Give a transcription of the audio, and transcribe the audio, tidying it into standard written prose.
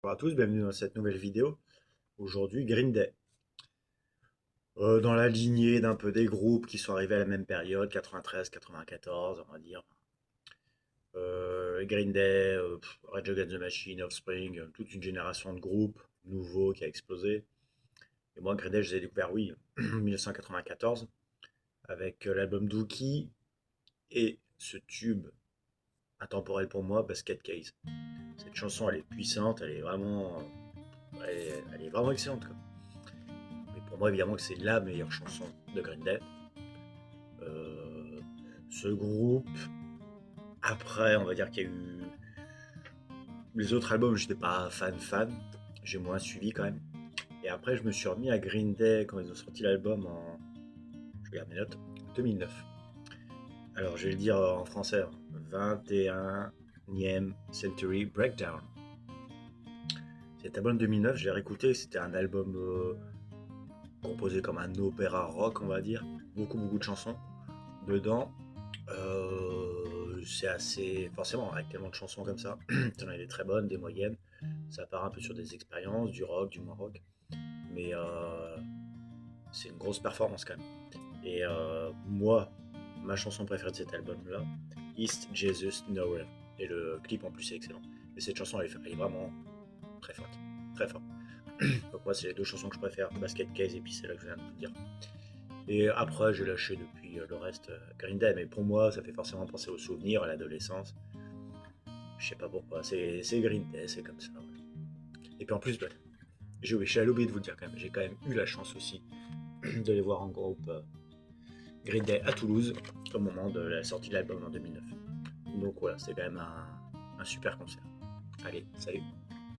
Bonjour à tous, bienvenue dans cette nouvelle vidéo. Aujourd'hui, Green Day. Dans la lignée d'un peu des groupes qui sont arrivés à la même période, 93-94, on va dire. Green Day, Rage Against the Machine, Offspring, toute une génération de groupes nouveaux qui a explosé. Et moi, Green Day, je les ai découverts, oui, 1994, avec l'album Dookie et ce tube intemporel pour moi, Basket Case. Cette chanson, elle est puissante, elle est vraiment excellente, quoi. Mais pour moi, évidemment, que c'est la meilleure chanson de Green Day. Euh, Ce groupe, après, on va dire qu'il y a eu les autres albums, j'étais pas fan, j'ai moins suivi quand même. Et après, je me suis remis à Green Day quand ils ont sorti l'album en, je regarde mes notes, 2009. Alors, je vais le dire en français, 21e Century Breakdown. Cet album 2009, je l'ai réécouté, c'était un album composé comme un opéra rock, on va dire. Beaucoup de chansons dedans. C'est assez. Forcément, avec tellement de chansons comme ça, t'en as des très bonnes, des moyennes. Ça part un peu sur des expériences, du rock, du moins rock. Mais c'est une grosse performance quand même. Et moi, ma chanson préférée de cet album-là, East Jesus Nowhere. Et le clip en plus est excellent. Et cette chanson, elle est vraiment très forte. Très forte. Donc moi, c'est les deux chansons que je préfère, Basket Case et puis celle-là que je viens de vous dire. Et après, j'ai lâché depuis le reste Green Day, mais pour moi, ça fait forcément penser aux souvenirs, à l'adolescence. Je sais pas pourquoi, c'est Green Day, c'est comme ça. Ouais. Et puis en plus, bah, j'ai oublié de vous le dire quand même, j'ai quand même eu la chance aussi de les voir en groupe Green Day à Toulouse au moment de la sortie de l'album en 2009. Donc voilà, c'est quand même un super concert. Allez, salut.